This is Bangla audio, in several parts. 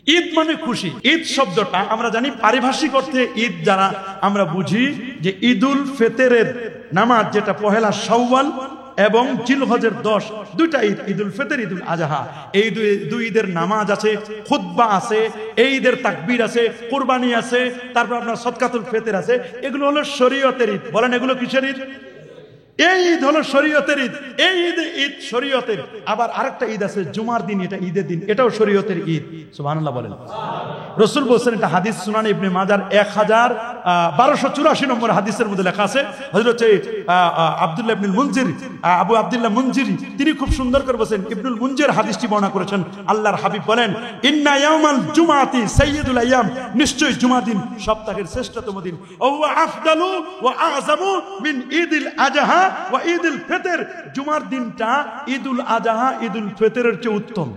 ঈদ মানে খুশি। ঈদ শব্দটা আমরা জানি পারিভাষিক অর্থে ঈদ যারা আমরা বুঝি যে ঈদুল ফিতরের নামাজ, যেটা পহেলা শাওয়াল এবং জিলহজের 10 দুইটা ঈদ, ঈদুল ফিতর, ঈদুল আজহা, এই দুই ঈদের নামাজ আছে, খুতবা আছে, এই ঈদের তাকবীর আছে, কুরবানি আছে, তারপর আপনার সদকাতুল ফিতর আছে। এগুলো হলো শরীয়তের ঈদ। বলেন এগুলো কিসের ঈদ? এই ঈদ হলো শরীয়তের ঈদ। এই ঈদ শরীয়তের। আবার আরেকটা ঈদ আছে জুমার দিন, এটা ঈদের দিন, এটাও শরীয়তের ঈদ। সুবহানাল্লাহ বলেন। রাসূল বলেছেন, এটা হাদিস সুনান ইবনে মাজার 1284 নম্বর হাদিসের মধ্যে লেখা আছে। হযরত আব্দুল্লাহ ইবনুল মুনজির, আবু আব্দুল্লাহ মুনজিরি, তিনি খুব সুন্দর করে বলেছেন, ইবনুল মুনজির হাদিসটি বর্ণনা করেছেন। আল্লাহর হাবিব বলেন, ইন্না ইয়াউমাল জুমাতি সাইয়্যিদুল আইয়াম, নিশ্চয় জুমার দিন সপ্তাহের শ্রেষ্ঠতম দিন। ওয়া আফদালু ওয়া আযমু মিন ঈদিল আজহা ওয়া ঈদুল ফিতর, জুমার দিনটা ঈদুল আজহা ঈদুল ফিতরের চেয়ে উত্তম।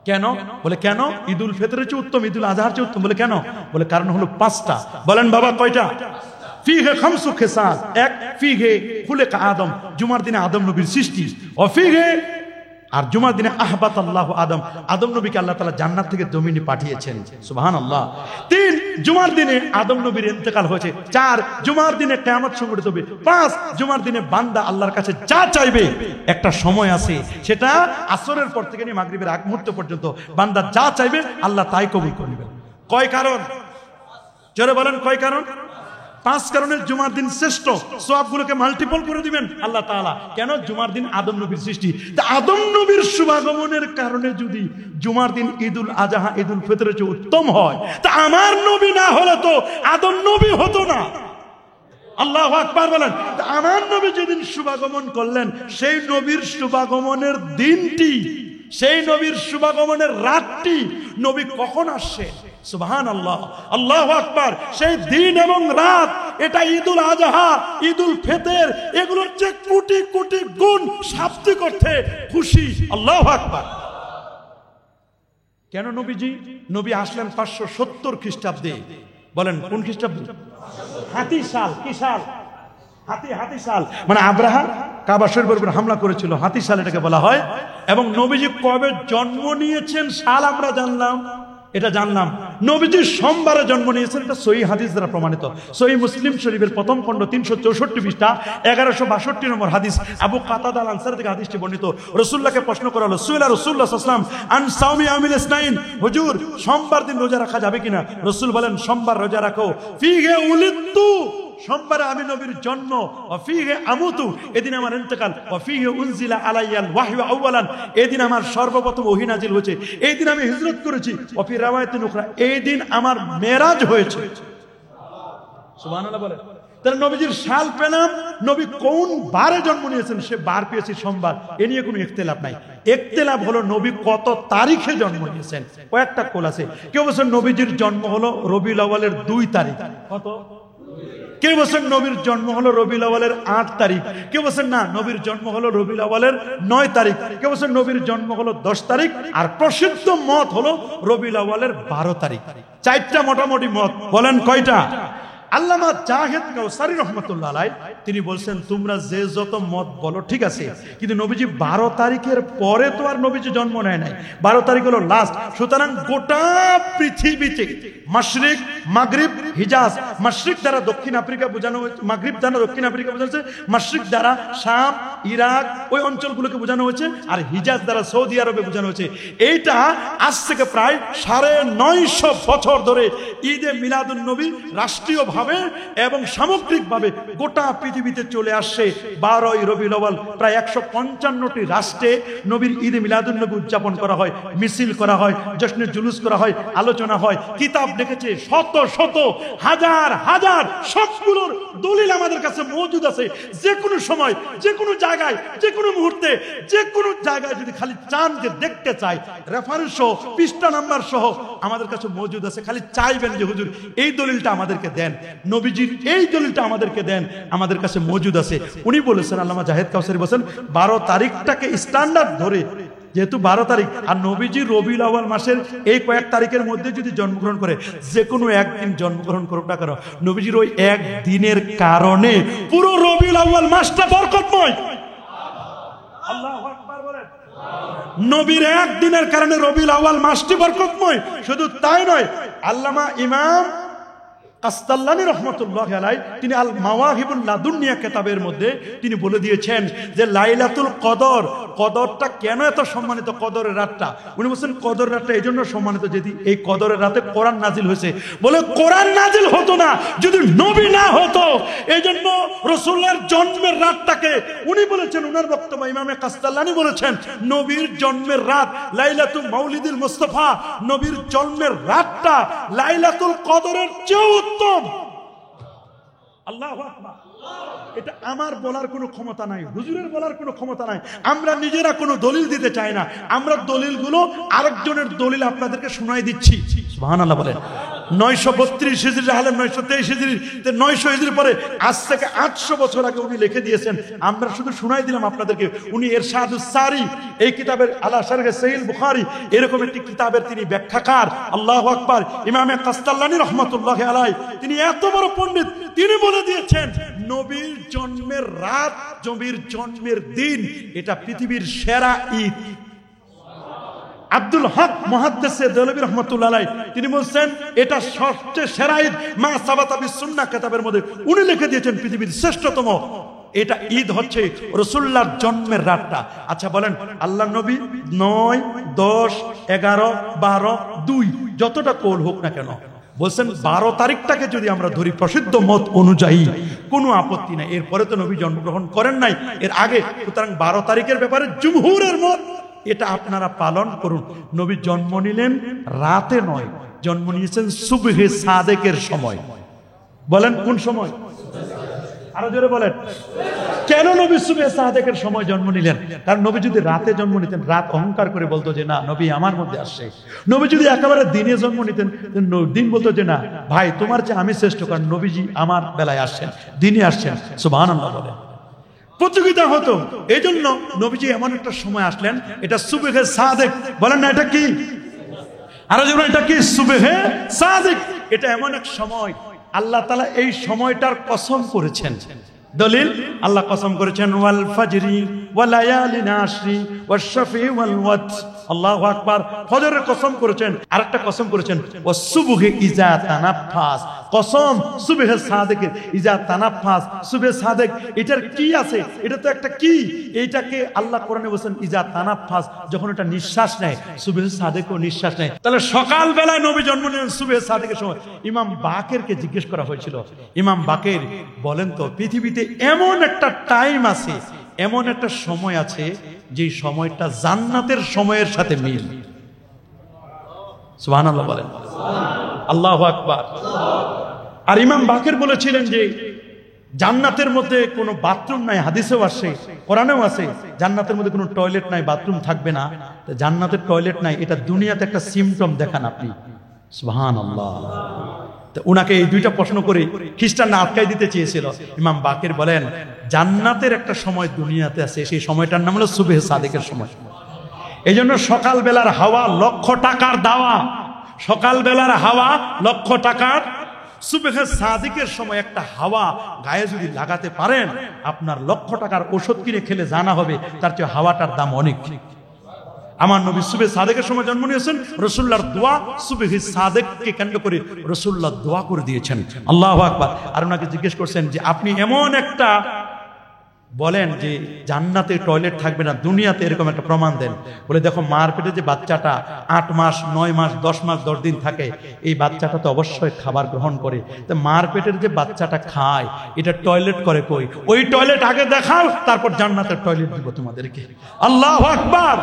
কেন? বলে কেন ঈদুল ফিতরের চেয়ে উত্তম, ঈদুল আজহার চেয়ে উত্তম? বলে কেন? বলে কারণ হলো 5টা। বলেন বাবা কয়টা? ফিহে খামসু খিসাল। এক, ফিহে খুলিকা আদম, জুমার দিনে আদম নবীর সৃষ্টি। ও ফিহে, আর জুমার দিনে আহবাত আল্লাহ আদম, আদম নবীকে আল্লাহ তাআলা জান্নাত থেকে জমিনে পাঠিয়েছেন। সুবহানাল্লাহ। 3, জুমার দিনে আদম নবীর ইন্তেকাল হয়েছে। 4, জুমার দিনে কিয়ামত সংঘটিত হবে। 5, জুমার দিনে বান্দা আল্লাহর কাছে যা চাইবে, একটা সময় আছে, সেটা আসরের পর থেকে নিয়ে মাগরিবের আগ মুহূর্ত পর্যন্ত বান্দা যা চাইবে আল্লাহ তাই কবুল করে নেবেন। কয় কারণ? জোরে বলেন কয় কারণ? 5 কারণে জুমার দিন শ্রেষ্ঠ। সওয়াবগুলোকে মাল্টিপল করে দিবেন আল্লাহ তাআলা। কেন? জুমার দিন আদম নবীর সৃষ্টি। তা আদম নবীর শুভাগমনের কারণে যদি জুমার দিন ঈদুল আজহা ঈদুল ফিতরের চেয়ে উত্তম হয়, তা আমার নবী না হলে তো আদম নবী হতো না। আল্লাহু আকবার বলেন। তা আমার নবী যেদিন শুভাগমন করলেন, সেই নবীর শুভাগমনের দিনটি, সেই নবীর শুভাগমনের রাতটি, নবী কখন আসছে? সুবহানাল্লাহ, আল্লাহু আকবার। সেই দিন এবং রাত, এটা ঈদুল আজহা ঈদুল ফিতর এগুলোর চেয়ে কোটি কোটি গুণ শাব্দিক অর্থে খুশি। আল্লাহু আকবার। কেন নবী আসলেন 570 খ্রিস্টাব্দে। বলেন কোন খ্রিস্টাব্দে? হাতি সাল। কি সাল? হাতি সাল। মানে আব্রাহা কাবা শরীফের উপর হামলা করেছিল, হাতি সাল এটাকে বলা হয়। এবং নবীজি কবে জন্ম নিয়েছেন সাল আমরা জানলাম, এটা জানলাম। নবীজি সোমবারে জন্ম নিয়েছেন, এটা সহিহ হাদিস দ্বারা প্রমাণিত। সহিহ মুসলিম শরীফের প্রথম খণ্ড 364 পৃষ্ঠা 1162 নম্বর হাদিস, আবু কাতাদা আল আনসারী থেকে হাদিসটি বর্ণিত। রাসূলুল্লাহকে প্রশ্ন করা হলো, সুইলা রাসূলুল্লাহ সাল্লাল্লাহু আলাইহি ওয়াসাল্লাম আন সাওমি ইয়াউমিল ইসনাইন, হুজুর সোমবার দিন রোজা রাখা যাবে কিনা? রাসূল বলেন, সোমবার রোজা রাখো। ফিহে উলিদতু, সোমবারে আমি নবীর জন্ম। ওয়াফিহে আমুতু, এদিন আমার ইন্তেকাল। ওয়াফিহে উনজিলা আলাইয়াল ওয়াহয়ু আউয়ালান, এদিন আমার সর্বপ্রথম ওহী নাজিল হয়েছে। এই দিন আমি হিজরত করেছি। ওয়াফি রাওয়ায়াতিন উখরা, এই দিন আমার মেরাজ হয়েছে। সুবহানাল্লাহ বলে। তাহলে নবীজির সাল পেলাম, নবী কোন বারে জন্ম নিয়েছেন সে বার পেয়েছি সোমবার, এ নিয়ে কোনো ইখতিলাফ নাই। ইখতিলাফ হলো নবী কত তারিখে জন্ম নিয়েছেন। কয়েকটা কোল আছে। কেউ বলেছেন নবীজির জন্ম হলো রবিউল আউয়ালের 2 তারিখ। কত? কেউ বলছেন নবীর জন্ম হলো রবিউল আউয়ালের 8 তারিখ। কেউ বলছেন না, নবীর জন্ম হলো রবিউল আউয়ালের 9 তারিখ। কেউ বলছেন নবীর জন্ম হলো 10 তারিখ। আর প্রসিদ্ধ মত হলো রবিউল আউয়ালের 12 তারিখ। 4টা মোটামুটি মত। বলেন কয়টা? আল্লামা জাহেদ কাউসারী রাহমাতুল্লাহ আলাইহি তিনি বলছেন, তোমরা যে যত মত বলো ঠিক আছে, কিন্তু নবীজি 12 তারিখের পরে তো আর নবীজি জন্ম নেয় নাই। 12 তারিখ হলো লাস্ট। সুতরাং গোটা পৃথিবীতে মাশরিক, মাগরিব, হিজাজ, মাশরিক দ্বারা দক্ষিণ আফ্রিকা বোঝানো হয়েছে, মাগরিব দ্বারা দক্ষিণ আফ্রিকা বোঝানো হয়েছে, মাশরিক দ্বারা শাম, ইরাক ওই অঞ্চলগুলোকে বোঝানো হয়েছে, আর হিজাজ দ্বারা সৌদি আরবে বোঝানো হয়েছে। এইটা আজ থেকে প্রায় 950 বছর ধরে ঈদে মিলাদুন নবী রাষ্ট্রীয়ভাবে এবং সামগ্রিকভাবে গোটা পৃথিবীতে চলে আসছে। 12ই রবিউল আউয়াল প্রায় 155টি রাষ্ট্রে নবীর ঈদে মিলাদুন নবী উদযাপন করা হয়, মিছিল করা হয়, জশ্নে জুলুস করা হয়, আলোচনা হয়, কিতাব লিখেছে শত শত হাজার হাজার, সবগুলোর দলিল আমাদের কাছে মজুদ আছে। যে কোনো সময়, যে কোনো জায়গায়, যে কোনো মুহূর্তে, যে কোনো জায়গায় যদি খালি চান যে দেখতে চাই, রেফারেন্স সহ, পৃষ্ঠা নাম্বার সহ আমাদের কাছে মজুদ আছে। খালি চাইবেন যে হুজুর এই দলিলটা আমাদেরকে দেন, নবীজির এই দলিলটা আমাদেরকে দেন, আমাদের কাছে মজুদ আছে। উনি বলেছেন, আল্লামা জাহেদ কাউসারী বলেছেন, 12 তারিখটাকে স্ট্যান্ডার্ড ধরে, যেহেতু 12 তারিখ আর নবীজি রবিউল আউয়াল মাসের এই কয়েক তারিখের মধ্যে যদি জন্মগ্রহণ করে, যে কোনো একদিন জন্মগ্রহণ করুক না কেন, নবীজির ওই এক দিনের কারণে পুরো রবিউল আউয়াল মাসটা বরকতময়। আল্লাহু আকবার বলেন। নবীর একদিনের কারণে রবিউল আউয়াল মাসটি বরকতময়। শুধু তাই নয়, আল্লামা ইমাম কাস্তাল্লানী রহমতুল্লাহ আলাইহি তিনি আল মাওয়াহিবুল লাদুনিয়া কিতাবের মধ্যে তিনি বলে দিয়েছেন যে লাইলাতুল কদর, কদরটা কেন এত সম্মানিত, কদরের রাতটা। উনি বলছেন কদর রাতটা এই জন্য সম্মানিত যদি এই কদরের রাতে কোরআন নাজিল হয়েছে। বলে কোরআন নাজিল হতো না যদি নবী না হতো। এই জন্য রাসূলের জন্মের রাতটাকে উনি বলেছেন, উনার বক্তব্য ইমামে কাস্তাল্লানী বলেছেন নবীর জন্মের রাত লাইলাতুল মাউলিদুল মুস্তাফা, নবীর জন্মের রাতটা লাইলাতুল কদরের চেয়ে উত্তম। আল্লাহু আকবার। এটা আমার বলার কোনো ক্ষমতা নাই, হুজুরের বলার কোনো ক্ষমতা নাই। আমরা নিজেরা কোনো দলিল দিতে চাই না, আমরা দলিলগুলো আরেকজনের দলিল আপনাদেরকে শোনাই দিচ্ছি। সুবহানাল্লাহ বলেন। 932 হিজরি আলেম 923 হিজরি 900 হিজরি পরে আজ থেকে 800 বছর আগে উনি লিখে দিয়েছেন, আমরা শুধু শোনাই দিলাম আপনাদেরকে। উনি ইরশাদুস সারি এই কিতাবের আলা শারহ সহিহ বুখারী এরকম একটি কিতাবের তিনি ব্যাখ্যাকার। আল্লাহু আকবার। ইমামে কাস্তাল্লানী রাহমাতুল্লাহি আলাইহি তিনি এত বড় পণ্ডিত, তিনি বলে দিয়েছেন নবীর জন্মের রাত, নবীর জন্মের দিন এটা পৃথিবীর সেরা ঈদ। আব্দুল হক মুহাদ্দিসে দেহলভী রাহমাতুল্লাহ আলাইহি তিনি বলছেন এটা সবচেয়ে সেরা ঈদ। মা সাবাতা বিস সুন্নাহ কিতাবের মধ্যে উনি লিখে দিয়েছেন পৃথিবীর শ্রেষ্ঠতম এটা ঈদ হচ্ছে রাসূলুল্লাহর জন্মের রাতটা। আচ্ছা বলেন, আল্লাহ নবী 9, 10, 11, 12, 2 যতটা কৌল হোক না কেন, বলছেন 12 তারিখটাকে যদি আমরা ধরি প্রসিদ্ধ মত অনুযায়ী কোনো আপত্তি নাই। এরপরে তো নবী জন্মগ্রহণ করেন নাই, এর আগে। সুতরাং 12 তারিখের ব্যাপারে জুমহুরের মত এটা আপনারা পালন করুন। নবী জন্ম নিলেন রাতে নয়, জন্ম নিয়েছেন সুবহে সাদেকের সময়। বলেন কোন সময়? আরো জোরে বলেন। কেন নবী সুবহে সাদেকের সময় জন্ম নিলেন? কারণ নবী যদি রাতে জন্ম নিতেন, রাত অহংকার করে বলতো যে না নবী আমার মধ্যে আসছে। নবী যদি একেবারে দিনে জন্ম নিতেন, দিন বলতো যে না ভাই তোমার চেয়ে আমি শ্রেষ্ঠ, কারণ নবীজি আমার বেলায় আসছেন, দিনে আসছেন। সুবহানাল্লাহ বলেন। প্রতিযোগিতা হতো। এই জন্য নবীজি এমন একটা সময় আসলেন, এটা সুবহে সাদেক। বলেন না এটা কি? আরো যেমন এটা কি? সুবহে সাদেক। এটা এমন এক সময় আল্লাহ তাআলা এই সময়টার কসম করেছেন। দলিল আল্লাহ কসম করেছেন ওয়াল ফাজরি ওয়া লায়ালিন আশরি ওয়াশ শাফি ওয়াল ওয়াতর। আল্লাহু আকবার। ফজরের কসম করেছেন, আরেকটা কসম করেছেন ওয়াস সুবহি ইজা তানাফাস। কসম সুবহে সাদেকের, ইজা তানাফাস সুবহে সাদেক। এটার কি আছে? এটা তো একটা কি, এইটাকে আল্লাহ কোরআনে বলেছেন ইজা তানাফাস, যখন এটা নিঃশ্বাস নেয়। সুবহে সাদেকও নিঃশ্বাস নেয়। তাহলে সকাল বেলায় নবী জন্ম নিলেন সুবহে সাদেকের সময়। ইমাম বাকেরকে জিজ্ঞেস করা হয়েছিল, ইমাম বাকের বলেন তো পৃথিবীতে এমন একটা টাইম আছে, এমন একটা সময় আছে যে সময়টা জান্নাতের সময়ের সাথে মিল। সুবহানাল্লাহ বলেন। আল্লাহু আকবার। আর ইমাম বাকের বলেছিলেন যে জান্নাতের মধ্যে কোনো বাথরুম নাই, হাদিসেও আসে কোরআনেও আছে জান্নাতের মধ্যে কোনো টয়লেট নাই, বাথরুম থাকবে না। জান্নাতের টয়লেট নাই, এটা দুনিয়াতে একটা সিম্পটম দেখান আপনি। সুবহানাল্লাহ। উনাকে এই দুইটা প্রশ্ন করে খ্রিস্টানরা আটকাই দিতে চেয়েছিল। ইমাম বাকের বলেন জান্নাতের একটা সময় দুনিয়াতে আছে, সেই সময়টার নাম হলো সুবহে সাদেকের সময়। এই জন্য সকাল বেলার হাওয়া লক্ষ টাকার দাওয়া, সকাল বেলার হাওয়া লক্ষ টাকার। সুবহে সাদেকের সময় একটা হাওয়া গায়ে যদি লাগাতে পারেন, আপনার লক্ষ টাকার ওষুধ কিনে খেলে জানা হবে তার চেয়ে হাওয়াটার দাম অনেক। আমার নবী সুবহে সাদেকের সময় জন্ম নিয়েছেন। রাসূলুল্লাহর দোয়া সুবহে সাদেককে কেন্দ্র করে রাসূলুল্লাহ দোয়া করে দিয়েছেন। আল্লাহু আকবার। আর ওনাকে জিজ্ঞেস করছেন যে আপনি এমন একটা বলেন যে জান্নাতে টয়লেট থাকবে না, দুনিয়াতে এরকম একটা প্রমাণ দেন। বলে দেখো মার পেটে যে বাচ্চাটা 8 মাস 9 মাস 10 মাস 10 দিন থাকে, এই বাচ্চাটা তো অবশ্যই খাবার গ্রহণ করে। তো মার পেটের যে বাচ্চাটা খায় এটা টয়লেট করে কই? ওই টয়লেট আগে দেখাও, তারপর জান্নাতের টয়লেট দিব তোমাদেরকে। আল্লাহু আকবার।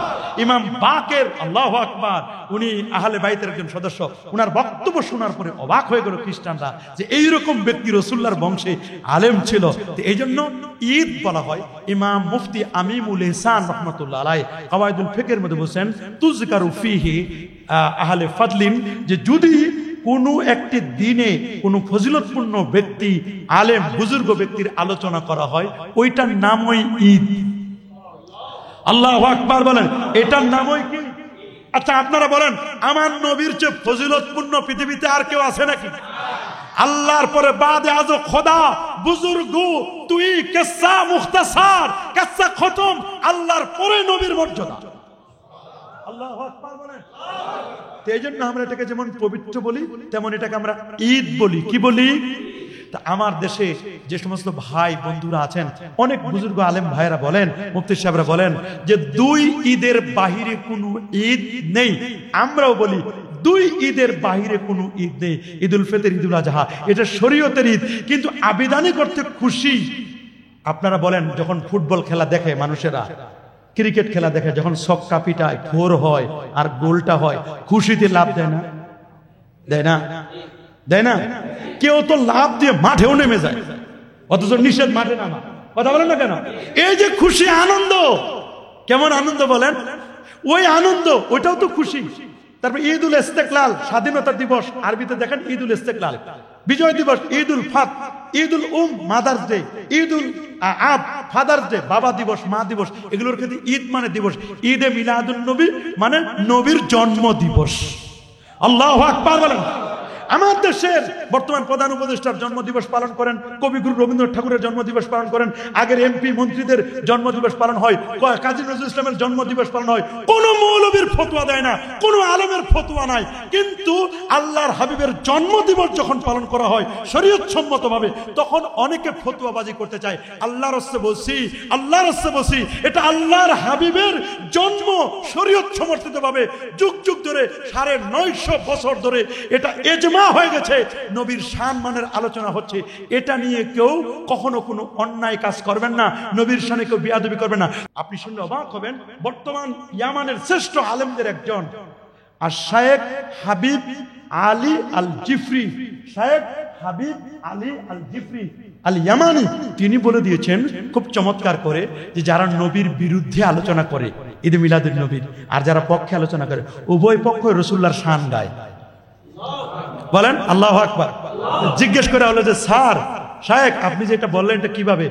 ইমাম বাকের আল্লাহু আকবার, উনি আহলে বাইতের একজন সদস্য। উনার বক্তব্য শোনার পরে অবাক হয়ে গেল খ্রিস্টানরা যে এইরকম ব্যক্তি রাসূলুল্লাহর বংশে আলেম ছিল। তো এই জন্য ঈদ বলা হয়। ইমাম মুফতি আমিমুল ইহসান রাহমাতুল্লাহ আলাইহি কাওয়াইদুল ফিকহের মধ্যে বলেন তুযকারু ফিহি আহলে ফাদলিন, যে যদি কোনো একটি দিনে কোনো ফজিলতপূর্ণ ব্যক্তি আলেম বুজুর্গ ব্যক্তির আলোচনা করা হয়, ওইটার নামই ঈদ। আল্লাহু আকবার বলেন। এটার নামই কি? আচ্ছা আপনারা বলেন আমার নবীর চেয়ে ফজিলতপূর্ণ পৃথিবীতে আর কেউ আছে নাকি? আল্লাহর পরে বাদে আজো খোদা বুজুর্গ তুই কিসসা মুখতাসার কিসসা খতম, আল্লাহর পরে নবীর মর্যাদা। আল্লাহু আকবার বলেন। তো এই জন্য আমরা এটাকে যেমন পবিত্র বলি, তেমন এটাকে আমরা ঈদ বলি। কি বলি? তা আমার দেশে যে সমস্ত ভাই বন্ধুরা আছেন, অনেক বুজুর্গ আলেম ভাইরা বলেন, মুফতি সাহেবরা বলেন যে 2 ঈদের বাহিরে কোনো ঈদ নেই। আমরাও বলি 2 ঈদের বাহিরে কোনো ঈদ নেই। ঈদুল ফিতর, ঈদুল আজহা, এটা শরীয়তের ঈদ, কিন্তু আবিধানিক অর্থে খুশি। আপনারা বলেন, যখন ফুটবল খেলা দেখে মানুষেরা, ক্রিকেট খেলা দেখে, যখন ছক্কা পিটায়, ফোর হয় আর গোলটা হয়, খুশিতে লাভ দেয় না? দেয় না? দেয় না? কেউ তো লাভ দিয়ে মাঠেও নেমে যায়, অথচ নিষেধ মাঠে নামা। কথা বলেন না কেন? এই যে খুশি, আনন্দ, কেমন আনন্দ বলেন? ওই আনন্দ, ওইটাও তো খুশি। তারপর ঈদুল ইস্তেকলাল, স্বাধীনতা দিবস, আরবিতে দেখেন ঈদুল ইস্তেকলাল, বিজয় দিবস, ঈদুল ফাত, ঈদুল মাদার্স ডে, ঈদুল আব ফাদার্স ডে, বাবা দিবস, মা দিবস, এগুলোর ক্ষেত্রে ঈদ মানে দিবস। ঈদে মিলাদুন নবী মানে নবীর জন্ম দিবস। আল্লাহু আকবার বলেন। আমার দেশের বর্তমান প্রধান উপদেষ্টার জন্মদিবস পালন করেন, কবিগুরু রবীন্দ্রনাথ ঠাকুরের জন্মদিবস পালন করেন, আগের এমপি মন্ত্রীদের জন্মদিবস পালন হয়, কাজী নজরুল ইসলামের জন্মদিবস পালন হয়। কোন মৌলবীর ফতোয়া দেয় না, কোন আলেমের ফতোয়া নাই। কিন্তু আল্লাহর হাবিবের জন্মদিবস যখন পালন করা হয় শরীয়তসম্মত ভাবে, তখন অনেকে ফতোয়াবাজি করতে চায়। আল্লাহর রাস্তে বলছি, আল্লাহর রাস্তে বলছি, এটা আল্লাহর হাবিবের জন্ম, শরীয়ত সমর্থিত ভাবে যুগ যুগ ধরে 950 বছর ধরে এটা এজমা হয়ে গেছে। নবীর সম্মানের আলোচনা হচ্ছে, এটা নিয়ে কেউ কখনো কোনো অন্যায় কাজ করবেন না, নবীর শানে কেউ বেয়াদবি করবেন না। আপনি শুনলে অবাক হবেন, বর্তমান ইয়ামানের শ্রেষ্ঠ আলেমদের একজন আর শায়েখ হাবিব আলী আল জিফরি, শায়েখ হাবিব আলী আল জিফরি আল ইয়ামানি, তিনি বলে দিয়েছেন খুব চমৎকার করে যে যারা নবীর বিরুদ্ধে আলোচনা করে ঈদে মিলাদুন নবীর, আর যারা পক্ষে আলোচনা করে, উভয় পক্ষ রাসূলুল্লাহর শান গায়। বলেন আল্লাহু আকবার। জিজ্ঞেস করে হলো যে স্যার শায়েখ, আপনি যেটা বললেন এটা কিভাবে?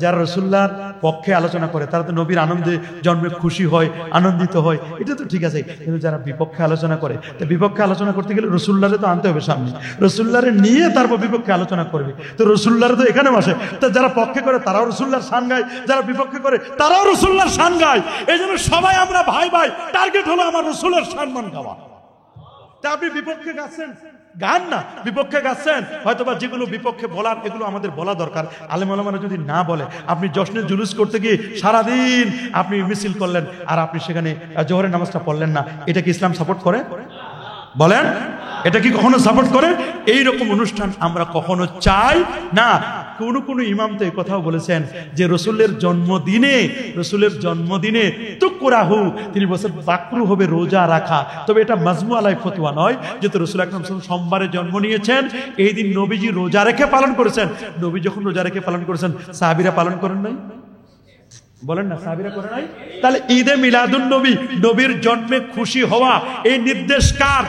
যারা রাসূলুল্লাহর পক্ষে আলোচনা করে তারা তো নবীর আনন্দে জন্মে খুশি হয়, আনন্দিত হয়, এটা তো ঠিক আছে, কিন্তু যারা বিপক্ষে আলোচনা করে, তো বিপক্ষে আলোচনা করতে গেলে রাসূলুল্লাহরে তো আনতে হবে সামনে, রাসূলুল্লাহরে নিয়ে তারপর বিপক্ষে আলোচনা করবে। তো রাসূলুল্লাহরে তো এখানে বসে, তো যারা পক্ষে করে তারাও রাসূলুল্লাহর শান গায়, যারা বিপক্ষে করে তারাও রাসূলুল্লাহর শান গায়। এই জন্য সবাই আমরা ভাই ভাই, টার্গেট হলো আমার রাসূলের সম্মান গাওয়া। তা আপনি বিপক্ষে গাচ্ছেন, গান না, বিপক্ষে গাচ্ছেন, হয়তোবা যেগুলো বিপক্ষে বলার এগুলো আমাদের বলা দরকার। আলেম ওলামারা যদি না বলে, আপনি জশ্নের জুলুস করতে গিয়ে সারাদিন আপনি মিছিল করলেন আর আপনি সেখানে জোহরের নামাজটা পড়লেন না, এটা কি ইসলাম সাপোর্ট করে? বলেন, এটা কি কখনো সাপোর্ট করে? এইরকম অনুষ্ঠান আমরা কখনো চাই না। কোন কোন ইমাম তো এই কথাও বলেছেন যে রসুলের জন্মদিনে তুকরাহু, তিনি বলেছেন বাকরু হবে রোজা রাখা। তবে এটা মাজমু আলাই ফতোয়া নয়, যেহেতু রাসূল আকরাম সাল্লাল্লাহু আলাইহি ওয়াসাল্লাম সোমবারে জন্ম নিয়েছেন, এই দিন নবীজি রোজা রেখে পালন করেছেন। নবী যখন রোজা রেখে পালন করেছেন, সাহাবীরা পালন করেন নাই? বলেন না, সাহাবীরা করে নাই? তাহলে ঈদে মিলাদুন নবী, নবীর জন্মে খুশি হওয়া, এই নির্দেশ কার?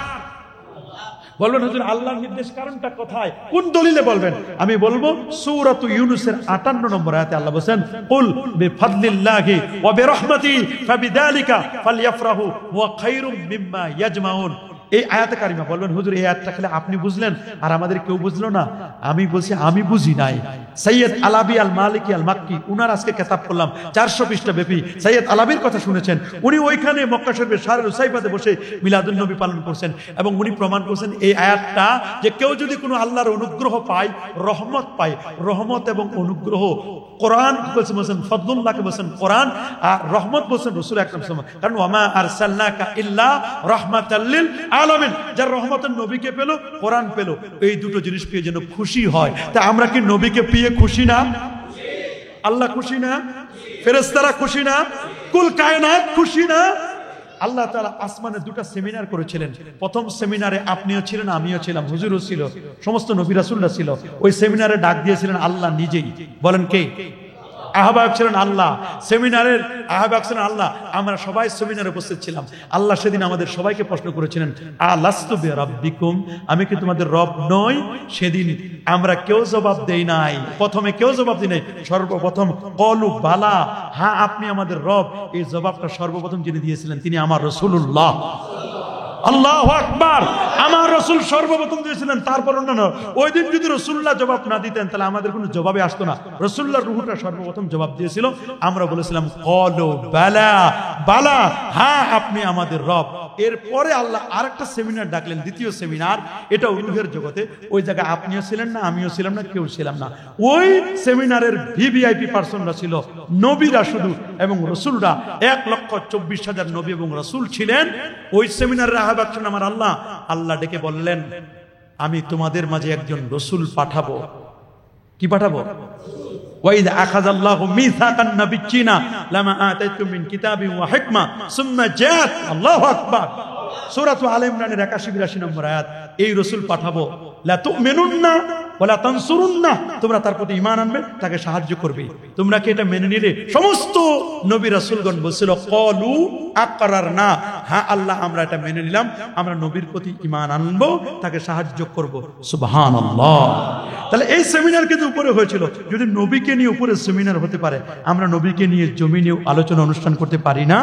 বলবেন হুজুর আল্লাহর নির্দেশ কারণটা কোথায়, কোন দলিলে বলবেন? আমি বলবো সূরা ইউনূসের 58 নম্বর আয়াতে আল্লাহ বলেন, কুল বিফাদলিল্লাহি ওয়া বিরহমাতিহি ফাবিযালিকা ফালইফরাহু ওয়া খায়রুম মিম্মা ইয়াজমাউন। এই আয়াতে কারিমা বলবেন হুজুর এই আয়াতটা খেলে আপনি বুঝলেন আর আমাদের কেউ বুঝলো না। আমি বলছি আমি বুঝি নাই। সৈয়দ আলাবি আল মালিকি আল মাক্কি, উনার আজকে কিতাব পড়লাম 400 পৃষ্ঠা ব্যাপী। সৈয়দ আলাবির কথা শুনেছেন, উনি ওইখানে মক্কা শরীফের শাহরুল উসাইফাতে বসে মিলাদুন নবী পালন করছেন এবং উনি প্রমাণ করছেন এই আয়াতটা যে কেউ যদি কোনো আল্লাহর অনুগ্রহ পায়, রহমত পায়, রহমত এবং অনুগ্রহ কোরআন বলছেন, ফদলুল্লাহকে বলছেন কোরআন, আর রহমত বলছেন রাসূল আকরাম সাল্লাল্লাহু আলাইহি ওয়াসাল্লাম। কারণ ওয়ামা আরসালনাকা ইল্লা রাহমাতাল লিল আলামিন, যার রহমতের নবীকে পেল, কোরআন পেল, এই দুটো জিনিস পেয়ে যেন খুশি হয়। তা আমরা কি নবীকে পেয়ে খুশি না? আল্লাহ খুশি না? ফেরেশতারা খুশি না? কুল কায়নাত খুশি না? আল্লাহ তাআলা আসমানে 2টা সেমিনার করেছিলেন। প্রথম সেমিনারে আপনিও ছিলেন, আমিও ছিলাম, হুজুরও ছিল, সমস্ত নবী রাসূলরা ছিল। ওই সেমিনারে ডাক দিয়েছিলেন আল্লাহ নিজেই। বলেন কে? আহ্বায়ক ছিলেন আল্লাহ, সেমিনারের আহ্বায়ক ছিলেন আল্লাহ। আমরা সবাই সেমিনারে উপস্থিত ছিলাম। আল্লাহ সেদিন আমাদের সবাইকে প্রশ্ন করেছিলেন, আলাস্তু বিরাব্বিকুম, আমি কি তোমাদের রব নই? সেদিন আমরা কেউ জবাব দেই নাই, প্রথমে কেউ জবাব দিই নাই। সর্বপ্রথম কলু বালা, হ্যাঁ আপনি আমাদের রব। এই জবাবটা সর্বপ্রথম যিনি দিয়েছিলেন তিনি আমার রাসূলুল্লাহ। আল্লাহু আকবার। আমার রাসূল সর্বপ্রথম দিয়েছিলেন, তারপর অন্যান্য। ওই দিন যদি রাসূলুল্লাহ জবাব না দিতেন তাহলে আমাদের কোনো জবাবে আসতো না। রাসূলুল্লাহর রূহটা সর্বপ্রথম জবাব দিয়েছিল। আমরা বলেছিলাম ক্বালু বালা, বালা, হ্যাঁ আপনি আমাদের রব। এরপরে আল্লাহ আরেকটা সেমিনার ডাকলেন, দ্বিতীয় সেমিনার, এটা রূহের জগতে। ওই জায়গায় আপনিও ছিলেন না, আমিও ছিলাম না, কেউ ছিলাম না। ওই সেমিনারের ভিভিআইপি পার্সনরা ছিল নবীরা শুধু এবং রাসূলরা। 1,24,000 নবী এবং রাসূল ছিলেন। ওই সেমিনারের আহ্বায়ক ছিলেন আমার আল্লাহ। আল্লাহ ডেকে বললেন, আমি তোমাদের মাঝে একজন রাসূল পাঠাবো। কি পাঠাবো? ওয়াইদ আখাযাল্লাহু মিসাকান নাবিয়্যিনা লামা আতাইতুম মিন কিতাবিন ওয়া হিকমা সুম্মা জাআত, আল্লাহু আকবার। সূরা আলে ইমরানের 81-82 নম্বর আয়াত। এই রাসূল পাঠাবো, লা তুমিনুন্না ওয়া লা তানসুরুন্না, তোমরা তার প্রতি ঈমান আনবে, তাকে সাহায্য করবে। তোমরা কি এটা মেনে নিলে? সমস্ত নবী রাসূলগণ বলছিল ক্বালু আকরারনা, হ্যাঁ আল্লাহ আমরা এটা মেনে নিলাম, আমরা নবীর প্রতি ঈমান আনবো, তাকে সাহায্য করব। সুবহানাল্লাহ। তাহলে এই সেমিনার কিন্তু উপরে হয়েছিল। যদি নবীকে নিয়ে উপরে সেমিনার হতে পারে, আমরা নবীকে নিয়ে জমিনে আলোচনা অনুষ্ঠান করতে পারি না?